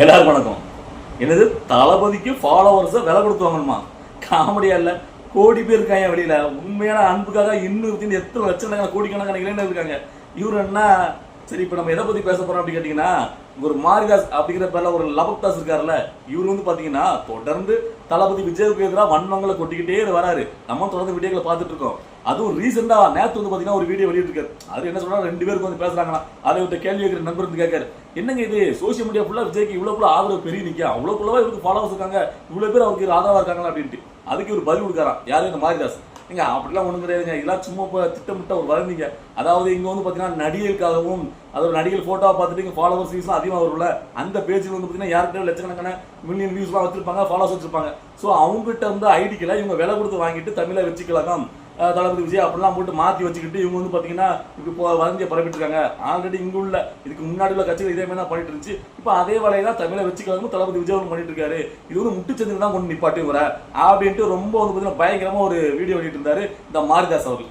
எல்லாரும் வணக்கம். என்னது தளபதிக்கு ஃபாலோவர்ஸை விலை கொடுத்து வாங்கணுமா? காமெடியா இல்லை? கோடி பேர் இருக்காங்க வெளியில. உண்மையான அன்புக்காக இன்னும் எத்தனை லட்சக்கணக்கான கோடிக்கணக்கான இளைஞர்கள் இருக்காங்க. இவரு என்ன சரி இப்போ நம்ம எதை பத்தி பேச போறோம் அப்படின்னு கேட்டீங்கன்னா, ஒரு மாரிதாஸ் அப்படிங்கிற பேர்ல ஒரு லபக்தாஸ் இருக்காருல்ல, இவரு பாத்தீங்கன்னா தொடர்ந்து தளபதி விஜய்க்கு எதிராக வன்மங்களை கொட்டிக்கிட்டே வராரு. நம்ம தொடர்ந்து வீடியோக்களை பார்த்துட்டு இருக்கோம். அதுவும் ரீசெண்டா நேற்று பாத்தீங்கன்னா ஒரு வீடியோ வெளியிட்டிருக்காரு. அது என்ன சொல்றாரு, 2 பேருக்கு வந்து பேசுறாங்களா, அதை விட்ட கேள்வி கேட்கிற நண்பர் வந்து கேட்காரு, என்னங்க இது சோசியல் மீடியா ஃபுல்லா விஜய்க்கு இவ்வளவு ஆதரவு பெரிய நிக்க, அவ்வளவுக்குள்ளவா இவருக்கு ஃபாலோவர்ஸ் இருக்காங்க, இவ்வளவு பேர் அவருக்கு ஆதரவா இருக்காங்களா அப்படின்ட்டு. அதுக்கு ஒரு பதில் கொடுக்காராம். யாரு? இந்த மாரிதாஸ். நீங்க அப்படிலாம் ஒண்ணு கிடையாதுங்க, இதெல்லாம் சும்மா திட்டமிட்ட ஒரு வளர்ந்தீங்க. அதாவது இங்க வந்து பாத்தீங்கன்னா நடிகர்களுக்காகவும், அதோட நடிகர் போட்டோவை பார்த்துட்டு இங்க ஃபாலோவர்ஸ் வியூஸ்லாம் அதிகமாக வரும்ல, அந்த பேஜில் வந்து பாத்தீங்கன்னா யாருக்கிட்ட லட்சக்கணக்கான மில்லியன் வியூஸ்லாம் வச்சிருப்பாங்க, ஃபாலோவர்ஸ் வச்சிருப்பாங்க. ஸோ அவங்ககிட்ட வந்து ஐடிக்கெல்லாம் இவங்க விலை கொடுத்து வாங்கிட்டு தமிழை வச்சுக்கலாம், தளபதி விஜய் அப்படிலாம் போட்டு மாற்றி வச்சுக்கிட்டு இவங்க வந்து பார்த்தீங்கன்னா இப்போ வளர்ந்தியை பரப்பிட்டு இருக்காங்க. ஆல்ரெடி இங்கே உள்ள இதுக்கு முன்னாடி உள்ள கட்சிகள் இதே மாதிரி தான் பண்ணிட்டு இருந்துச்சு. இப்போ அதே வேலையை தான் தமிழை வச்சுக்கலாம் தளபதி விஜய் பண்ணிட்டு இருக்காரு. இது வந்து முட்டுச்சந்திரன் தான் கொண்டு நிப்பாட்டி வர அப்படின்ட்டு ரொம்ப வந்து பார்த்தீங்கன்னா பயங்கரமாக ஒரு வீடியோ வெளியிட்டு இருந்தாரு இந்த மாரிதாஸ் அவர்கள்.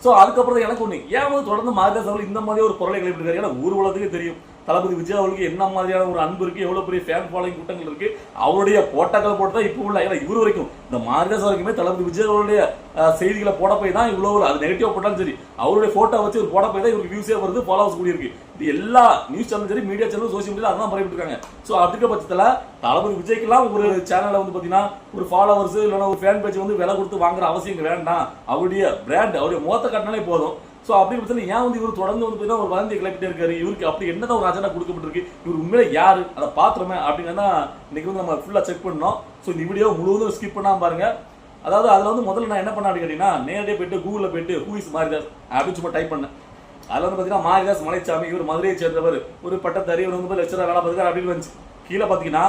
ஸோ அதுக்கப்புறம் எனக்கு ஒன்று, ஏன் வந்து தொடர்ந்து மாரிதாஸ் அவர்கள் இந்த மாதிரி ஒரு பொருளை கிளப்பிட்டு இருக்காரு? ஏன்னா ஊர் உலகத்துக்கு தெரியும் தளபதி விஜய் அவர்களுக்கு என்ன மாதிரியான ஒரு அன்பு இருக்கு, எவ்வளவு பெரிய ஃபேன் ஃபாலோயிங் கூட்டங்கள் இருக்கு. அவருடைய போட்டாக்களை போட்டு தான் இப்போ உள்ள, ஏன்னா இவரு வரைக்கும் இந்த மாரிதாஸ் வரைக்குமே தளபதி விஜய் அவருடைய செய்திகளை போட போய் தான் இவ்வளவு, அது நெகட்டிவா போட்டாலும் சரி, அவருடைய போட்டோ வச்சு ஒரு போட போய் தான் இவருக்கு வியூஸே வருது, ஃபாலோவர்ஸ் கூடி இருக்கு. இது எல்லா நியூஸ் சேனலும் சரி, மீடியா சேனலும், சோசியல் மீடியா அதான் பரப்பிட்டு இருக்காங்க. ஸோ அப்படிங்கிற பட்சத்தில் தளபதி விஜய்க்கெல்லாம் ஒரு சேனலை வந்து பார்த்தீங்கன்னா ஒரு ஃபாலோவர்ஸ் இல்லைன்னா ஒரு ஃபேன் பேஜ் வந்து விலை கொடுத்து வாங்குற அவசியம் வேண்டாம். அவருடைய பிராண்ட், அவருடைய முகத்தை காட்டினாலே போதும். ஸோ அப்படி பட்சத்தில் ஏன் வந்து இவர் தொடர்ந்து வந்து ஒரு வளர்ந்து கிளப்பிட்டே இருக்காரு? இவருக்கு அப்படி என்னதான் ஒரு அஜெண்டா கொடுக்கப்பட்டிருக்கு? இவர் உண்மையில யாரு, அதை பாத்திரமே அப்படின்னா இன்னைக்கு வந்து நம்ம ஃபுல்லா செக் பண்ணோம். ஸோ இந்த வீடியோ முழுவதும் ஸ்கிப் பண்ணாம பாருங்க. அதாவது அதுல வந்து முதல்ல நான் என்ன பண்ண அப்படின்னு கேட்டீங்கன்னா, நேரடியாக போயிட்டு கூகுளில் போயிட்டு ஹூ இஸ் மாரிதாஸ் அப்படின்னு சும்மா டைப் பண்ணேன். அதில் வந்து பார்த்தீங்கன்னா மாரிதாஸ் மலைச்சாமி, இவர் மதுரையை சேர்ந்தவர், ஒரு பட்டதாரி, இவர் வந்து லெக்சரர் வேலை பார்த்துக்காரு அப்படின்னு வந்துச்சு. கீழே பார்த்தீங்கன்னா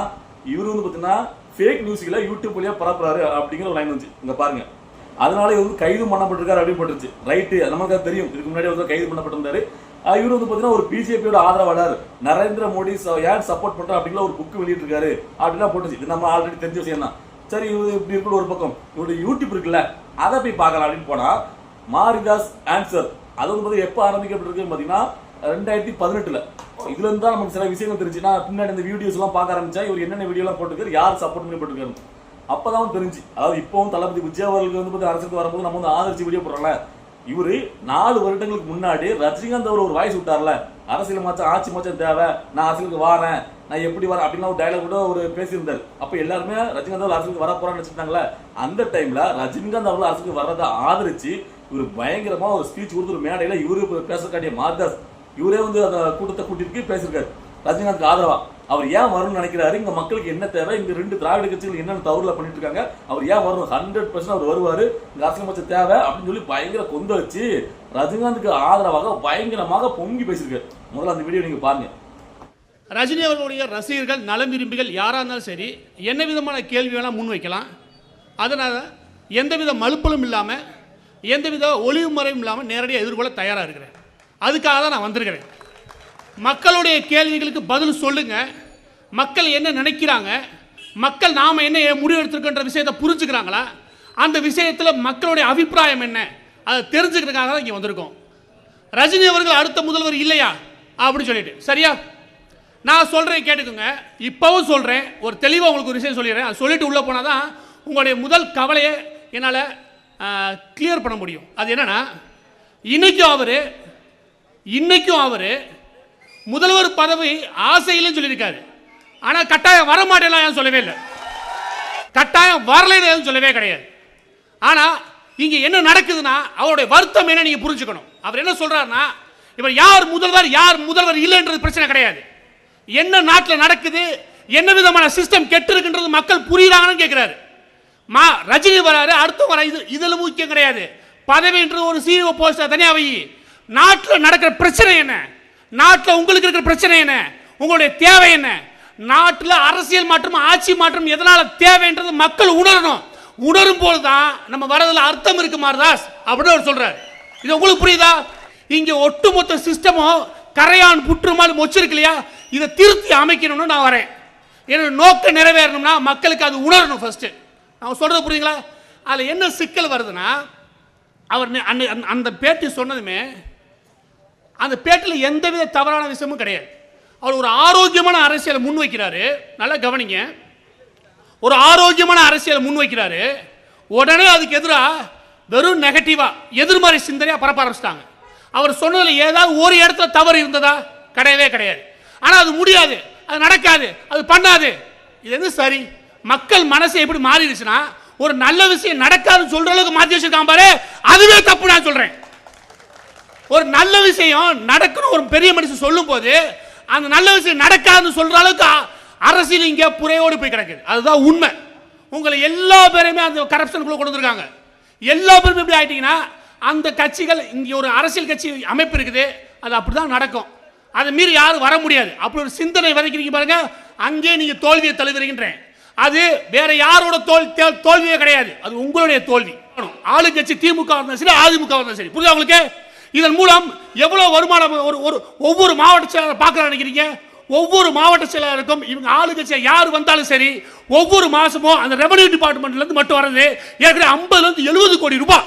இவர் வந்து பார்த்தீங்கன்னா ஃபேக் நியூஸ்களை யூடியூப் வழியாக பரப்புறாரு அப்படிங்கிற ஒரு லைன் வந்துச்சு. இங்க பாருங்க. அதனால இவர் வந்து கைது பண்ணப்பட்டிருக்காரு அப்படின்னு போட்டுருச்சு. ரைட்டு, நமக்கு தெரியும். இதுக்கு முன்னாடி வந்து கைது பண்ணப்பட்டிருந்தாரு. இவர் வந்து பாத்தீங்கன்னா ஒரு பிஜேபியோட ஆதரவாளர், நரேந்திர மோடி யார் சப்போர்ட் பண்ற அப்படிங்கிற ஒரு புக் வெளியிட்டிருக்காரு அப்படின்னா போட்டுச்சு. இது நம்ம ஆல்ரெடி தெரிஞ்ச விஷயம் தான். சரி, இது இப்படி இருக்கிற ஒரு பக்கம் இவருடைய யூடியூப் இருக்குல்ல, அதை போய் பார்க்கலாம் அப்படின்னு போனா மாரிதாஸ் ஆன்சர், அது வந்து எப்ப ஆரம்பிக்கப்பட்டிருக்கு பாத்தீங்கன்னா 2018. இதுல இருந்து தான் நமக்கு சில விஷயங்கள் தெரிஞ்சு. நான் பின்னாடி இந்த வீடியோஸ் எல்லாம் பார்க்க ஆரம்பிச்சா இவர் என்னென்ன வீடியோ எல்லாம் போட்டுருக்காரு, யார் சப்போர்ட் பண்ணி போட்டுருக்காரு அப்பதான் தெரிஞ்சு. அதாவது இப்பவும் தளபதி விஜய் அவர்களுக்கு வந்து அரசுக்கு வரும்போது நம்ம வந்து ஆதரிச்சு வீடியோ போடுறோம்ல, இவரு 4 வருடங்களுக்கு முன்னாடி ரஜினிகாந்த் அவர் ஒரு வாய்ஸ் விட்டார்ல, அரசியல் மாற்றம் ஆட்சி மாற்றம் தேவை, நான் அரசியலுக்கு வரேன், நான் எப்படி வரேன் அப்படின்னா ஒரு டயலாக் கூட ஒரு பேசியிருந்தாரு. அப்ப எல்லாருமே ரஜினிகாந்த் அவர் அரசுக்கு வர போறான்னு வச்சுட்டாங்களே, அந்த டைம்ல ரஜினிகாந்த் அவர்கள் அரசுக்கு வர்றதை ஆதரிச்சு இவர் பயங்கரமா ஒரு ஸ்பீச் கொடுத்து ஒரு மேடையில இவரு பேசக்கூடிய மாரிதாஸ் இவரே வந்து அந்த கூட்டத்தை கூட்டிட்டு பேசியிருக்காரு ரஜினிகாந்த் ஆதரவா. அவர் ஏன் வரணும்னு நினைக்கிறாரு, இங்க மக்களுக்கு என்ன தேவை, இங்க 2 திராவிட கட்சிகள் என்னென்ன தவறுல பண்ணிட்டு இருக்காங்க, அவர் ஏன் வரணும், 100% அவர் வருவாரு, இங்க அரசியல் மாற்றம் தேவை அப்படின்னு சொல்லி பயங்கர கொந்த வச்சு ரஜினிகாந்துக்கு ஆதரவாக பயங்கரமாக பொங்கி பேசியிருக்காரு. முதல்ல அந்த வீடியோ நீங்க பாருங்க. ரஜினி அவர்களுடைய ரசிகர்கள், நலம் விரும்பிகள் யாராக இருந்தாலும் சரி, என்ன விதமான கேள்வி வேணால் முன்வைக்கலாம். அதனால் எந்தவித மலுப்பலும் இல்லாமல், எந்தவித ஒளிவு முறையும் இல்லாமல் நேரடியாக எதிர்கொள்ள தயாராக இருக்கிறேன். அதுக்காக தான் நான் வந்திருக்கிறேன். மக்களுடைய கேள்விகளுக்கு பதில் சொல்லுங்க. மக்கள் என்ன நினைக்கிறாங்க, மக்கள் நாம என்ன முடிவெடுத்திருக்கின்ற விஷயத்தை புரிஞ்சுக்கிறாங்களா, அந்த விஷயத்தில் மக்களுடைய அபிப்பிராயம் என்ன, அதை தெரிஞ்சுக்கிறதுக்காக தான் இங்கே வந்திருக்கோம். ரஜினி அவர்கள் அடுத்த முதல்வர் இல்லையா அப்படின்னு சொல்லிட்டு, சரியா? நான் சொல்கிறேன், கேட்டுக்கோங்க. இப்போவும் சொல்கிறேன், ஒரு தெளிவாக உங்களுக்கு ஒரு விஷயம் சொல்லிடுறேன். அது சொல்லிட்டு உள்ளே போனால் தான் உங்களுடைய முதல் கவலையை என்னால் கிளியர் பண்ண முடியும். அது என்னன்னா, இன்னைக்கும் அவர் முதல்வர் பதவி ஆசையிலும் சொல்லியிருக்காரு. ஆனால் கட்டாயம் வரமாட்டேன் சொல்லவே இல்லை, கட்டாயம் வரலைன்னு சொல்லவே கிடையாது. ஆனால் இங்கே என்ன நடக்குதுன்னா அவருடைய வருத்தம் என்ன நீங்கள் புரிஞ்சுக்கணும். அவர் என்ன சொல்றாருன்னா, இவர் யார் முதல்வர் இல்லைன்றது பிரச்சனை கிடையாது. என்ன நாட்டில் நடக்குது, என்ன விதமான சிஸ்டம் கெட்டு இருக்குன்றது மக்கள் புரியுறாங்கன்னு கேட்கிறாரு. ரஜினி வராரு, அடுத்த வர, இதுல முக்கியம் கிடையாது. பதவின்றது ஒரு சிஇஓ போஸ்ட் தனியாக வை. நாட்டில் நடக்கிற பிரச்சனை என்ன, நாட்டில் உங்களுக்கு இருக்கிற பிரச்சனை என்ன, உங்களுடைய தேவை என்ன, நாட்டில் அரசியல் மாற்றம் ஆட்சி மாற்றம் எதனால தேவைன்றது மக்கள் உணரணும். உணரும் போது தான் நம்ம வரதுல அர்த்தம் இருக்கு மாரிதாஸ் அப்படின்னு அவர் சொல்றாரு. இது உங்களுக்கு புரியுதா? இங்க ஒட்டுமொத்த சிஸ்டமும் கரையான் புற்று மாதிரி மொச்சிருக்கு இல்லையா, இதை திருத்தி அமைக்கணும்னு நான் வரேன். என்னோட நோக்கம் நிறைவேறணும்னா மக்களுக்கு அது உணரணும். ஃபர்ஸ்ட் நான் சொல்றது புரியுங்களா? அதில் என்ன சிக்கல் வருதுன்னா, அவர் அந்த பேட்டி சொன்னதுமே அந்த பேட்டில் எந்தவித தவறான விஷயமும் கிடையாது. அவர் ஒரு ஆரோக்கியமான அரசியலை முன்வைக்கிறாரு. நல்லா கவனிங்க, ஒரு ஆரோக்கியமான அரசியலை முன்வைக்கிறாரு. உடனே அதுக்கு எதிராக வெறும் நெகட்டிவா எதிர்மறை சிந்தனையா பரப்ப ஆரம்பிச்சிட்டாங்க. அவர் சொன்னதுல ஏதாவது ஒரு இடத்துல தவறு இருந்ததா? கிடையவே கிடையாது. ஆனா அது முடியாது, அது நடக்காது, அது பண்ணாது. இது எது சரி? மக்கள் மனசு எப்படி மாறிடுச்சுன்னா, ஒரு நல்ல விஷயம் நடக்காதுன்னு சொல்ற அளவுக்கு மாற்றி வச்சிருக்கான் பாரு, அதுவே தப்பு. நான் சொல்றேன், ஒரு நல்ல விஷயம் நடக்கணும் ஒரு பெரிய மனுஷன் சொல்லும் போது அந்த நல்ல விஷயம் நடக்காதுன்னு சொல்ற அளவுக்கு அரசியல் இங்க புறையோடு போய் கிடக்குது. அதுதான் உண்மை. உங்களை எல்லா பேருமே அந்த கரப்ஷனுக்குள்ள கொண்டு வந்திருக்காங்க. எல்லா பேருமே எப்படி ஆயிட்டீங்கன்னா, அந்த கட்சிகள் இங்க ஒரு அரசியல் கட்சி அமைப்பு இருக்குது, அது அப்படிதான் நடக்கும், அதை மீறி யாரும் வர முடியாது. அப்படி ஒரு சிந்தனை விதைக்கிறீங்க பாருங்க, அங்கே நீங்க தோல்வியை தழுவுறீங்கன்றேன். அது வேற யாரோட தோல்வியே கிடையாது, அது உங்களுடைய தோல்வி. ஆளுங்கட்சி திமுக இருந்தாலும் சரி, அதிமுக இருந்தாலும் சரி, புரியுதா உங்களுக்கு? இதன் மூலம் எவ்வளவு வருமானம் ஒவ்வொரு மாவட்ட செயலாளர் பார்க்க நினைக்கிறீங்க? ஒவ்வொரு மாவட்ட செயலாளருக்கும் இவங்க ஆளுங்கட்சியை யார் வந்தாலும் சரி, ஒவ்வொரு மாசமும் அந்த ரெவன்யூ டிபார்ட்மெண்ட்ல இருந்து மட்டும் வர்றது ஏற்கனவே 50 இருந்து 70 கோடி ரூபாய்,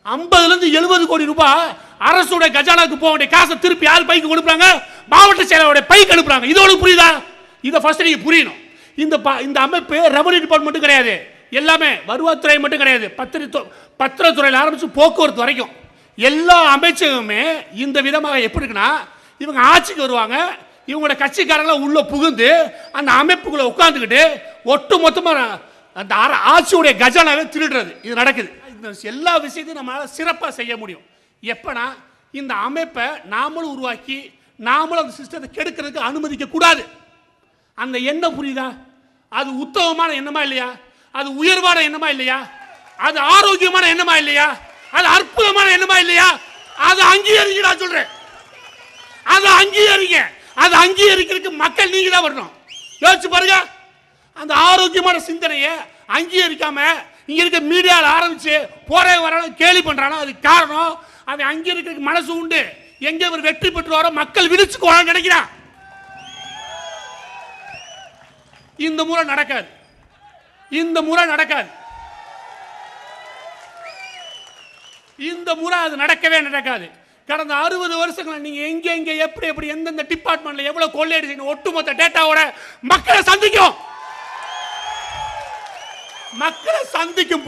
50 இருந்து 70 கோடி ரூபாய் அரசுடைய கஜானாக்கு போக வேண்டிய காசை திருப்பி யார் பைக்கு கொடுப்பாங்க? மாவட்ட செயலாளருடைய பைக்கு அனுப்புறாங்க. இதோட புரியுதா? இதை ஃபர்ஸ்ட் நீங்க புரியணும். இந்த அமைப்பு ரெவன்யூ டிபார்ட்மெண்ட் கிடையாது, எல்லாமே வருவாய்த்துறை மட்டும் கிடையாது, பத்திரத்துறையில் ஆரம்பிச்சு போக்குவரத்து வரைக்கும் எல்லா அமைச்சகமே இந்த விதமாக எப்படி இருக்குன்னா, இவங்க ஆட்சிக்கு வருவாங்க, இவங்களோட கட்சிக்காரங்கள உள்ள புகுந்து அந்த அமைப்புக்குள்ள உட்கார்ந்துக்கிட்டு ஒட்டு மொத்தமா அந்த ஆட்சியுடைய கஜானாவை திருடுறது. இது நடக்குது. இந்த எல்லா விஷயத்தையும் நம்மளால சிறப்பாக செய்ய முடியும் எப்பனா, இந்த அமைப்பை நாமளும் உருவாக்கி நாமளும் அந்த சிஸ்டத்தை கெடுக்கிறதுக்கு அனுமதிக்க கூடாது. அந்த எண்ணம் புரியுதா? அது உத்தமமான எண்ணமா இல்லையா? அது உயர்வான எண்ணமா இல்லையா? அது ஆரோக்கியமான எண்ணமா இல்லையா? அது அற்புதமான எண்ணமா இல்லையா? அது அங்கீகரிக்க நான் சொல்றேன், அது அங்கீகரிக்க. அது அங்கீகரிக்கிறதுக்கு மக்கள் நீங்க தான் வரணும். யோசிச்சு பாருங்க, அந்த ஆரோக்கியமான சிந்தனையை அங்கீகரிக்காம இங்க இருக்க மீடியால ஆரம்பிச்சு போற வர கேலி பண்றானா, அது காரணம் அவன் அங்கீகரிக்கிறதுக்கு மனசு உண்டு. எங்க ஒரு வெற்றி பெற்று வர மக்கள் விழிச்சுக்குவாங்க நினைக்கிறான். இந்த முறை நடக்காது, இந்த முறை நடக்காது, இந்த முறை அது நடக்கவே நடக்காது. கடந்த 60 வருஷங்கள் நீங்க எங்க எங்க எப்படி எப்படி எந்தெந்த டிபார்ட்மெண்ட்ல எவ்வளவு கொள்ளையடிச்சு ஒட்டுமொத்த டேட்டாவோட மக்களை சந்திக்கும். மக்களை சந்திக்கும்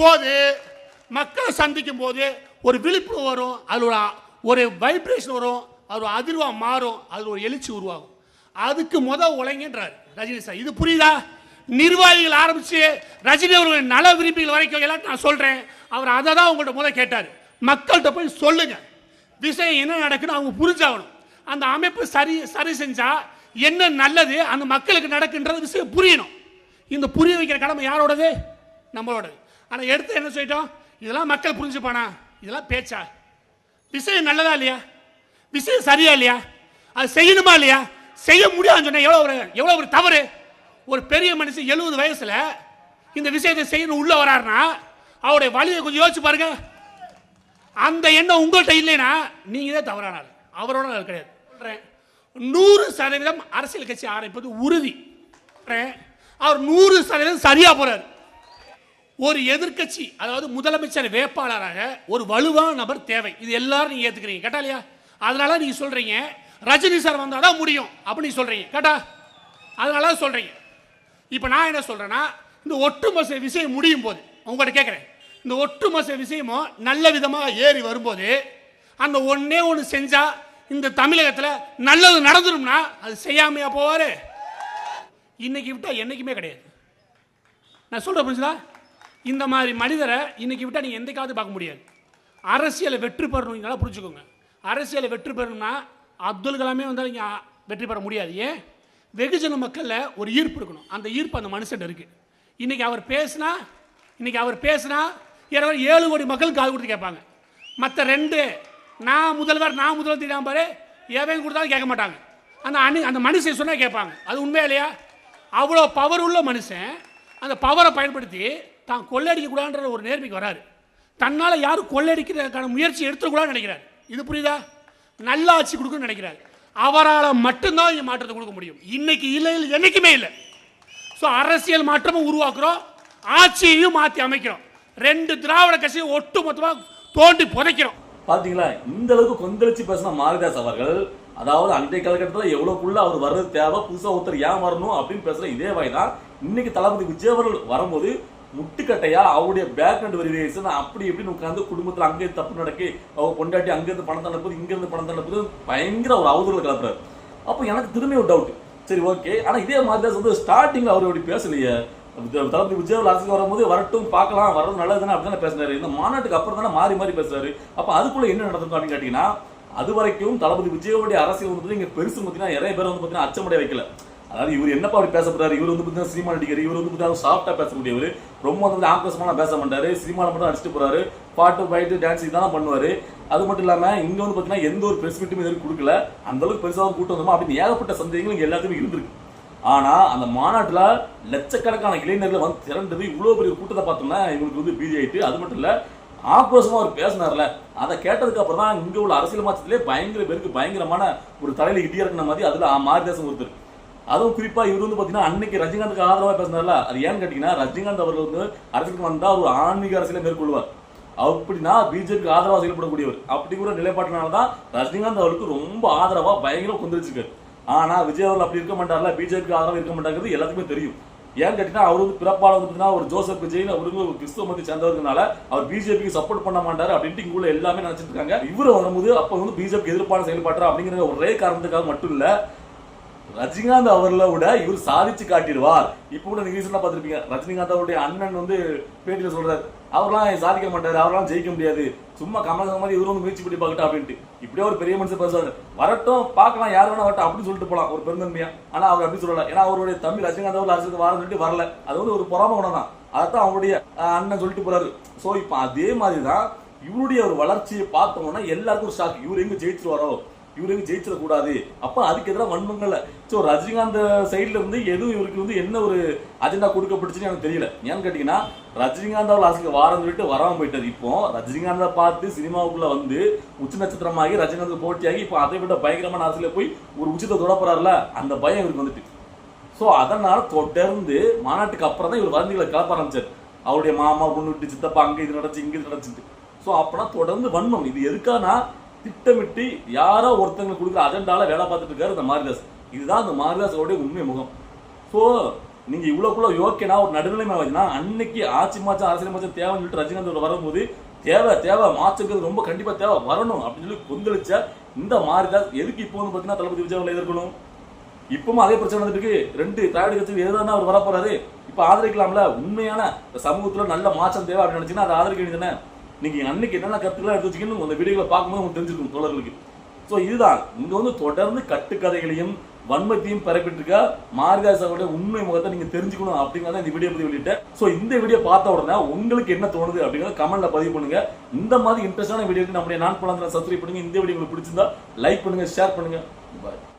போது ஒரு விழிப்புணர்வு வரும், அதுல ஒரு வைப்ரேஷன் வரும், அது அதிர்வா மாறும், அது ஒரு எழுச்சி உருவாகும். அதுக்கு உழைங்கன்றார் ரஜினி சார். இது புரியுதா? நிர்வாகிகள் ஆரம்பிச்சு ரஜினி அவர்கள் நல விரும்பிகள் வரைக்கும் எல்லாம் நான் சொல்றேன். அவர் அதை தான் உங்கள்கிட்ட கேட்டார். மக்கள்கிட்ட போய் சொல்லுங்க, விஷயம் என்ன நடக்குன்னு அவங்க புரிஞ்சாகணும். அந்த அமைப்பு சரி செஞ்சா என்ன நல்லது அந்த மக்களுக்கு நடக்குன்றது விஷயம் புரியணும். இந்த புரிய வைக்கிற கடமை யாரோடது? நம்மளோடது. ஆனால் எடுத்து என்ன சொல்லிட்டோம், இதெல்லாம் மக்கள் புரிஞ்சுப்பானா? இதெல்லாம் பேச்சா? விஷயம் நல்லதா இல்லையா? விஷயம் சரியா இல்லையா? அது செய்யணுமா இல்லையா? செய்ய முடியாதுன்னு சொன்னா எவ்வளவு ஒரு தவறு. ஒரு பெரிய மனுஷன் 70 வயசுல இந்த விஷயத்தை செய்யணும் உள்ள வராருன்னா அவருடைய வழியை கொஞ்சம் யோசிச்சு பாருங்க. அந்த எண்ணம் உங்கள்கிட்ட இல்லைன்னா நீங்க தான் தவறானார், அவரோட கிடையாது. 100% அரசியல் கட்சி ஆரம்பிப்பது உறுதி. அவர் 100% சரியா போறார். ஒரு எதிர்கட்சி, அதாவது முதலமைச்சர் வேட்பாளராக ஒரு வலுவான நபர் தேவை. இது எல்லாரும் நீங்க ஏத்துக்கிறீங்க கேட்டா இல்லையா? அதனால நீங்க சொல்றீங்க ரஜினி சார் வந்தாதான் முடியும் அப்படின்னு சொல்றீங்க கேட்டா? அதனால சொல்றீங்க. இப்ப நான் என்ன சொல்றேன்னா, இந்த ஒட்டுமொத்த விஷயம் முடியும் போது உங்கள்கிட்ட கேட்கிறேன், இந்த ஒட்டுமொத்த விஷயமும் நல்ல விதமாக ஏறி வரும்போது அந்த ஒன்னே ஒன்று செஞ்சா இந்த தமிழகத்தில் நல்லது நடந்துரும்னா அது செய்யாமையா போவாரு? இன்னைக்கு விட்டா என்னைக்குமே கிடையாது. நான் சொல்ற புரிஞ்சுதா? இந்த மாதிரி மனிதரை இன்னைக்கு விட்டா நீங்க எந்தைக்காவது பார்க்க முடியாது. அரசியலை வெற்றி பெறணும் புரிஞ்சுக்கோங்க. அரசியலை வெற்றி பெறணும்னா அப்துல் கலாமே வந்தால் இங்கே வெற்றி பெற முடியாது. ஏன்? வெகுஜன மக்கள்ல ஒரு ஈர்ப்பு இருக்கணும். அந்த ஈர்ப்பு அந்த மனுஷன் இருக்கு. இன்னைக்கு அவர் பேசினா 7 கோடி மக்கள் காது கொடுத்து கேட்பாங்க. மற்ற 2 நான் முதல்வர் தெரியாம பாரு எவன் கொடுத்தாலும் கேட்க மாட்டாங்க. அந்த மனுஷன் சொன்னா கேட்பாங்க. அது உண்மையா இல்லையா? அவ்வளோ பவர் உள்ள மனுஷன் அந்த பவரை பயன்படுத்தி தான் கொள்ளையடிக்க கூடாதுன்ற ஒரு நேர்மைக்கு வராரு. தன்னால யாரும் கொள்ளையடிக்கிறதுக்கான முயற்சி எடுத்துக்கூடாதுன்னு நினைக்கிறார். இது புரியுதா? நல்ல ஆட்சி கொடுக்கணும்னு நினைக்கிறார். அவரால் மட்டும்தான் இங்கே மாற்றத்தை கொடுக்க முடியும். இன்னைக்கு இல்லை, என்னைக்குமே இல்லை. ஸோ அரசியல் மாற்றமும் உருவாக்குறோம், ஆட்சியையும் மாற்றி அமைக்கிறோம். 2 திராவிட கட்சியை ஒட்டு மொத்தமாக தோண்டி புதைக்கிறோம். பாத்தீங்களா? இந்த அளவுக்கு கொந்தளிச்சு பேசின மாரிதாஸ் அவர்கள் அதாவது அன்றைய காலகட்டத்தில் எவ்வளவுக்குள்ள அவர் வர்றது தேவை, புதுசா ஒருத்தர் ஏன் வரணும் அப்படின்னு பேசுற இதே வாய் தான் இன்னைக்கு தளபதி விஜய் அவர்கள் வரும்போது முட்டுக்கட்டையா அவருடைய பேக்ரவுண்ட் வெரிஃபிகேஷன் அப்படி எப்படின்னு உட்காந்து குடும்பத்துல அங்கே தப்பு நடக்கு, அவங்க பொண்டாட்டி அங்கிருந்து பணம் அனுப்புது, இங்க இருந்து பணம் அனுப்புது, பயங்கர ஒரு அவதூறு கிளப்புறாரு. அப்போ எனக்கு திரும்பி ஒரு டவுட், சரி ஓகே, ஆனா இதே மாதிரி தான் வந்து ஸ்டார்டிங்ல அவர் அப்படி பேசலையே, தளபதி விஜய் அரசுக்கு வரும்போது வரட்டும் பார்க்கலாம் வர்றது நல்லதுதானே அப்படிதான் பேசுறாரு. இந்த மாநாட்டுக்கு அப்புறம் தானே மாறி மாறி பேசுறாரு. அப்ப அதுக்குள்ள என்ன நடந்திருக்கும் அப்படின்னு கேட்டீங்கன்னா, அது வரைக்கும் தளபதி விஜயோடைய அரசியல் வந்து இங்க பெருசு பார்த்தீங்கன்னா நிறைய பேர் வந்து பார்த்தீங்கன்னா அச்சமடைய வைக்கல. அதாவது இவர் என்னப்பா அப்படி பேச போறாரு, இவர் வந்து பார்த்தீங்கன்னா சினிமா நடிகர், இவர் வந்து பார்த்தீங்கன்னா சாஃப்டா பேசக்கூடியவர், ரொம்ப வந்து ஆக்ரோஷமான பேச மாட்டாரு, சினிமாவில் மட்டும் அடிச்சுட்டு போறாரு, பாட்டு ஃபைட்டு டான்ஸ் இதான் பண்ணுவாரு. அது மட்டும் இல்லாம இங்க வந்து பார்த்தீங்கன்னா எந்த ஒரு பிரஸ் மீட்டும் எதுவும் கொடுக்கல, அந்த அளவுக்கு பெருசாக கூட்டம் வந்தோமா அப்படின்னு ஏகப்பட்ட சந்தேகங்கள் இங்க எல்லாத்துக்குமே இருந்திருக்கு. ஆனா அந்த மாநாட்டுல லட்சக்கணக்கான இளைஞர்கள் வந்து திரண்டது, இவ்வளவு பெரிய கூட்டத்தை பார்த்தோம்னா இவங்களுக்கு வந்து பீதி ஆயிட்டு. அது மட்டும் இல்ல ஆக்ரோஷமா அவர் பேசினார்ல, அதை கேட்டதுக்கு அப்புறம் தான் இங்க உள்ள அரசியல் மாற்றத்திலே பயங்கர பேருக்கு பயங்கரமான ஒரு தலையில இடி இறக்குன மாதிரி அதுல மாரிதாசன் ஒருத்தர். அதுவும் குறிப்பா இவர் வந்து பாத்தீங்கன்னா அன்னைக்கு ரஜினிகாந்துக்கு ஆதரவா பேசினார்ல, அது ஏன்னு கேட்டீங்கன்னா ரஜினிகாந்த் அவர்கள் வந்து அரசியலுக்கு வந்தா ஒரு ஆன்மீக அரசியலை மேற்கொள்வார், அப்படின்னா பிஜேபிக்கு ஆதரவா செயல்படக்கூடியவர். அப்படி கூட நிலைப்பாட்டினால்தான் ரஜினிகாந்த் அவருக்கு ரொம்ப ஆதரவா பயங்கரம் கொந்தளிச்சிருக்காரு. ஆனா விஜய் அவர்கள் அப்படி இருக்க மாட்டார்ல, பிஜேபிக்கு ஆதரவா இருக்க மாட்டாங்கிறது எல்லாத்துக்குமே தெரியும். ஏன்னு கேட்டீங்கன்னா அவர் வந்து பிறப்பால வந்து பாத்தீங்கன்னா ஒரு ஜோசப் விஜய் அவருக்கு ஒரு கிறிஸ்துவ மதத்தை சேர்ந்தவர்களால அவர் பிஜேபிக்கு சப்போர்ட் பண்ண மாட்டாரு அப்படின்ட்டு இங்குள்ள எல்லாமே நினைச்சிட்டு இருக்காங்க. இவரு வரும்போது அப்ப வந்து பிஜேபிக்கு எதிர்ப்பான செயல்பாடுறா அப்படிங்கிற ஒரே காரணத்துக்காக மட்டும் இல்ல, ரஜினிகாந்த் அவர்களை விட இவர் சாதிச்சு காட்டிடுவார். இப்ப கூட நீங்க ரீசெண்டா பார்த்திருப்பீங்க, ரஜினிகாந்த் அவருடைய அண்ணன் வந்து பேட்டியில சொல்றாரு, அவர்லாம் சாதிக்க மாட்டாரு, அவர்லாம் ஜெயிக்க முடியாது, சும்மா கமலஹாசன் மாதிரி இவரு வந்து முயற்சி பண்ணி பார்க்கட்டா அப்படின்ட்டு. இப்படியே ஒரு பெரிய மனுஷன் பேசுவாரு, வரட்டும் பார்க்கலாம் யார் வேணா வரட்டும் அப்படின்னு சொல்லிட்டு போலாம் ஒரு பெருந்தன்மையா. ஆனா அவர் அப்படி சொல்லல, ஏன்னா அவருடைய தம்பி ரஜினிகாந்த் அவர்கள் அரசுக்கு வரன்னு சொல்லிட்டு வரல, அது வந்து ஒரு பொறாம குணம் தான், அதான் அவருடைய அண்ணன் சொல்லிட்டு போறாரு. சோ இப்ப அதே மாதிரிதான் இவருடைய ஒரு வளர்ச்சியை பார்த்தோம்னா எல்லாருக்கும் ஒரு ஷாக், இவர் எங்க ஜெயிச்சிருவாரோ, இவருக்கு ஜெயிச்சிடக்கூடாது, அப்ப அதுக்கு எதிராக வன்மங்கள்ல. சோ ரஜினிகாந்த் சைட்ல இருந்து எதுவும் இவருக்கு வந்து என்ன ஒரு அஜெண்டா கொடுக்கப்பட்டுச்சுன்னு எனக்கு தெரியல. ஏன்னு கேட்டீங்கன்னா ரஜினிகாந்த் அவர் அரசுக்கு வாரம் சொல்லிட்டு வராம போயிட்டாரு. இப்போ ரஜினிகாந்தை பார்த்து சினிமாவுக்குள்ள வந்து உச்ச நட்சத்திரமாகி ரஜினிகாந்த் போட்டியாகி இப்போ அதை விட பயங்கரமான அரசியல போய் ஒரு உச்சத்தை தொடப்பறாருல, அந்த பயம் இவருக்கு வந்துட்டு. சோ அதனால தொடர்ந்து மாநாட்டுக்கு அப்புறம் தான் இவர் வதந்திகளை கிளப்ப ஆரம்பிச்சார். அவருடைய மாமா பொண்ணு சித்தப்பா அங்க இது நடச்சு இங்க இது நடச்சுட்டு. சோ அப்பனா தொடர்ந்து வன்மம். இது எதுக்கானா திட்டமிட்டு யாரோ ஒருத்தங்க கொடுக்குற அஜெண்டால வேலை பார்த்துட்டு இருக்காரு இந்த மாரிதாஸ். இதுதான் அந்த மாரிதாஸோட உண்மை முகம். ஸோ நீங்க இவ்வளவுக்குள்ள யோக்கியனா ஒரு நடுநிலைமை ஆகுதுன்னா அன்னைக்கு ஆட்சி மாற்றம் அரசியல் மாற்றம் தேவைன்னு சொல்லிட்டு ரஜினிகாந்த் வரும்போது தேவை மாற்றங்கிறது ரொம்ப கண்டிப்பா தேவை வரணும் அப்படின்னு சொல்லி கொந்தளிச்ச இந்த மாரிதாஸ் எதுக்கு இப்போ வந்து பார்த்தீங்கன்னா தளபதி விஜய் அவர்களை எதிர்க்கணும்? இப்பவும் அதே பிரச்சனை வந்துட்டு ரெண்டு திராவிட கட்சிகள் எதுனா அவர் வரப்போறாரு, இப்ப ஆதரிக்கலாம்ல. உண்மையான சமூகத்துல நல்ல மாற்றம் தேவை அப்படின்னு நினைச்சீங்கன்னா அதை ஆதரிக்க வேண்டியதானே. நீங்க அன்னைக்கு என்னென்ன கருத்துக்களை எடுத்து வச்சுக்கணும் அந்த வீடியோகளை பார்க்கும்போது உங்களுக்கு தெரிஞ்சிருக்கும் தோழர்களுக்கு. ஸோ இதுதான் இங்க வந்து தொடர்ந்து கட்டுக்கதைகளையும் வன்மத்தையும் பரப்பிட்டு மாரிதாஸ் அவருடைய உண்மை முகத்தை நீங்க தெரிஞ்சுக்கணும் அப்படிங்கிறத இந்த வீடியோ பத்தி வெளியிட்டேன். ஸோ இந்த வீடியோ பார்த்த உடனே உங்களுக்கு என்ன தோணுது அப்படிங்கிறத கமெண்ட்ல பதிவு பண்ணுங்க. இந்த மாதிரி இன்ட்ரெஸ்டான வீடியோக்கு நம்முடைய நான் பழந்தில் சப்ஸ்கிரைப் பண்ணுங்க. இந்த வீடியோ உங்களுக்கு பிடிச்சிருந்தா லைக் பண்ணுங்க, ஷேர் பண்ணுங்க. பாய்.